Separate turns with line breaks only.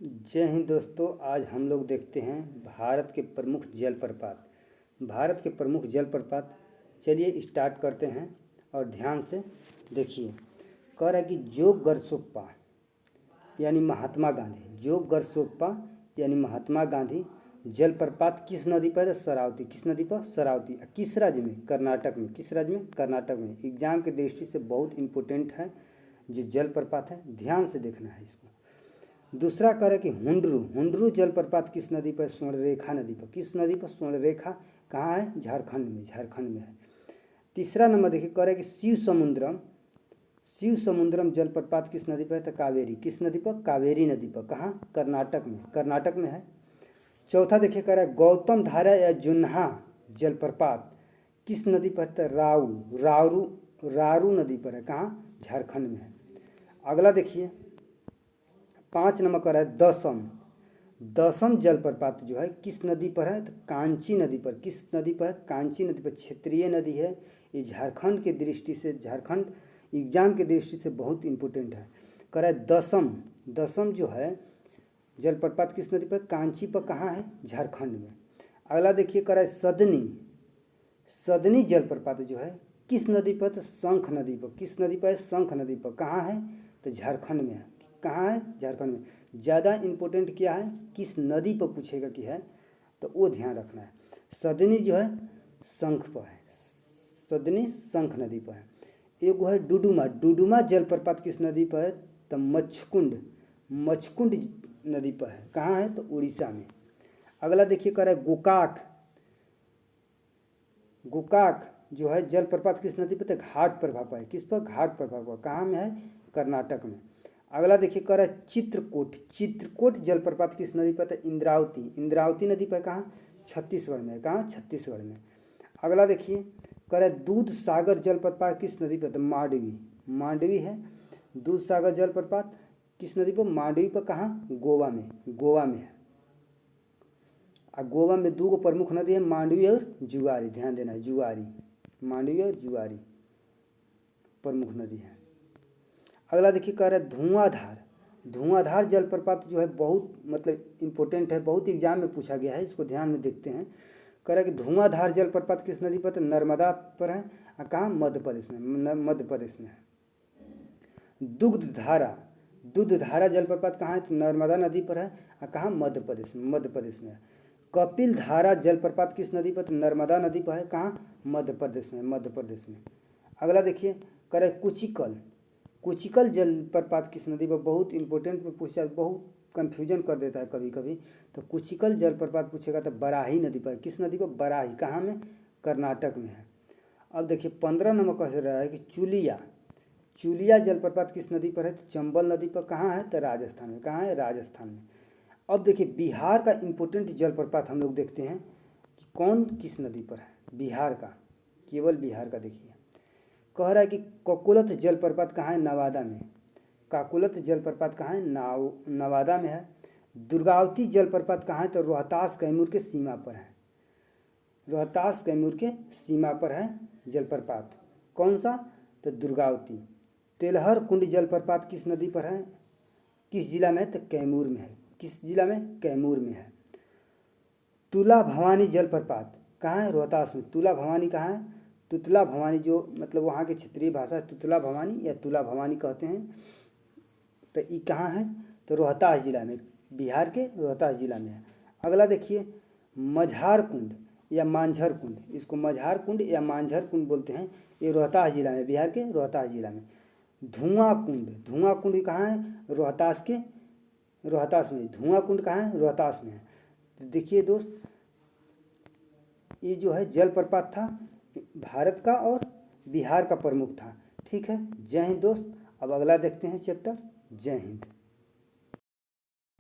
जय हिंद दोस्तों। आज हम लोग देखते हैं भारत के प्रमुख जलप्रपात। भारत के प्रमुख जलप्रपात चलिए स्टार्ट करते हैं और ध्यान से देखिए। कह रहा है कि जोग गर्सोप्पा यानी महात्मा गांधी, जोग गर्सोप्पा यानी महात्मा गांधी जलप्रपात किस नदी पर है? शरावती। किस नदी पर? शरावती। किस राज्य में? कर्नाटक में। किस राज्य में? कर्नाटक में। एग्जाम की दृष्टि से बहुत इंपॉर्टेंट है जो जलप्रपात है, ध्यान से देखना है इसको। दूसरा कह रहा है कि हुंडरू, हुंडरू जलप्रपात किस नदी पर? स्वर्णरेखा नदी पर। किस नदी पर? स्वर्णरेखा। कहाँ है? झारखंड में। झारखंड में है। तीसरा नंबर देखिए, कह रहा है कि शिव समुद्रम, शिव समुद्रम जलप्रपात किस नदी पर है? तो कावेरी। किस नदी पर? कावेरी नदी पर। कहाँ? कर्नाटक में। कर्नाटक में है। चौथा देखिए, कह रहा है गौतम धारा या जुन्हा जलप्रपात किस नदी पर? तो राऊ, रारू, रारू नदी पर है। कहाँ? झारखंड में है। अगला देखिए 5 नंबर का है दसम, दसम जलप्रपात जो है किस नदी पर है? तो कांची नदी पर। किस नदी पर? कांची नदी पर। क्षेत्रीय नदी है ये, झारखंड के दृष्टि से, झारखंड एग्जाम की दृष्टि से बहुत इंपॉर्टेंट है। कह रहा है दसम, दसम जो है जलप्रपात किस नदी पर? कांची पर। कहाँ है? झारखंड में। अगला देखिए, कह रहा है सदनी, सदनी जलप्रपात जो है किस नदी पर? तो शंख नदी पर। किस नदी पर है? शंख नदी पर। कहाँ है? तो झारखंड में है। कहाँ है? झारखंड में। ज़्यादा इम्पोर्टेंट क्या है? किस नदी पर पूछेगा कि है, तो वो ध्यान रखना है। सदनी जो है शंख पर है, सदनी शंख नदी पर है। एक है डुडुमा, डुडुमा जलप्रपात किस नदी पर है? तो मच्छकुंड, मच्छकुंड नदी पर है। कहाँ है? तो उड़ीसा में। अगला देखिए, कह रहा है गोकाक, गोकाक जो है जलप्रपात किस नदी पर? तो घाट प्रभाव पर है। किस पर? घाट प्रभाव पर। कहाँ में है? कर्नाटक में। अगला देखिए, कह रहा है चित्रकूट, चित्रकूट जलप्रपात किस नदी पर? तो इंद्रावती, इंद्रावती नदी पर। कहाँ? छत्तीसगढ़ में। कहाँ? छत्तीसगढ़ में। अगला देखिए, कह रहा है दूध सागर जलप्रपात किस नदी पर? तो मांडवी, मांडवी है। दूध सागर जलप्रपात किस नदी पर? मांडवी पर। कहाँ? गोवा में, गोवा में है। गोवा में दो प्रमुख नदी है, मांडवी और जुआरी। ध्यान देना है, जुआरी, मांडवी और जुआरी प्रमुख नदी है। अगला देखिए, कह रहा है धुआंधार, धुआंधार जलप्रपात जो है बहुत मतलब इंपॉर्टेंट है, बहुत एग्जाम में पूछा गया है, इसको ध्यान में देखते हैं। कह रहा है कि धुआंधार जलप्रपात किस नदी पर? तो नर्मदा पर है। कहाँ? मध्य प्रदेश में, मध्य प्रदेश में है। दुग्धधारा, दुग्धधारा जलप्रपात कहाँ है? तो नर्मदा नदी पर है। कहाँ? मध्य प्रदेश में, मध्य प्रदेश में है। कपिल धारा जलप्रपात किस नदी पर? तो नर्मदा नदी पर है। कहाँ? मध्य प्रदेश में, मध्य प्रदेश में। अगला देखिए, कह रहा है कुचिकल, कुचिकल जलप्रपात किस नदी पर? बहुत इंपॉर्टेंट में पूछा, बहुत कंफ्यूजन कर देता है कभी कभी। तो कुचिकल जलप्रपात पूछेगा तो बराही नदी पर। किस नदी पर? बराही। कहाँ में? कर्नाटक में है। अब देखिए 15 नंबर कह रहा है कि चुलिया, चुलिया जलप्रपात किस नदी पर है? तो चंबल नदी पर। कहाँ है? तो राजस्थान में। कहाँ है? राजस्थान में। अब देखिए बिहार का इंपॉर्टेंट जलप्रपात हम लोग देखते हैं कि कौन किस नदी पर है। बिहार का, केवल बिहार का देखिए। कह रहा है कि ककुलत जलप्रपात कहाँ है? नवादा में। काकुलत जलप्रपात कहाँ है? नवादा में है। दुर्गावती जलप्रपात कहाँ है? तो रोहतास कैमूर के सीमा पर है। रोहतास कैमूर के सीमा पर है जलप्रपात। कौन सा? तो दुर्गावती। तेलहर कुंड जलप्रपात किस नदी पर है? किस जिला में है? तो कैमूर में है। किस जिला में? कैमूर में है। तुला भवानी जलप्रपात कहाँ है? रोहतास में। तुला भवानी कहाँ है? तुतला भवानी, जो मतलब वहाँ की क्षेत्रीय भाषा है तुतला भवानी या तुला भवानी कहते हैं। तो ये कहाँ है? तो रोहतास जिला में, बिहार के रोहतास जिला में है। अगला देखिए मझार कुंड या मांझर कुंड, इसको मझार कुंड या मांझर कुंड बोलते हैं। ये रोहतास जिला में, बिहार के रोहतास जिला में। धुआं कुंड, धुआं कुंड कहाँ है? रोहतास के, रोहतास में। धुआं कुंड कहाँ है? रोहतास में है। तो देखिए दोस्त, ये जो है जलप्रपात था भारत का और बिहार का प्रमुख था। ठीक है, जय हिंद दोस्त। अब अगला देखते हैं चैप्टर। जय हिंद।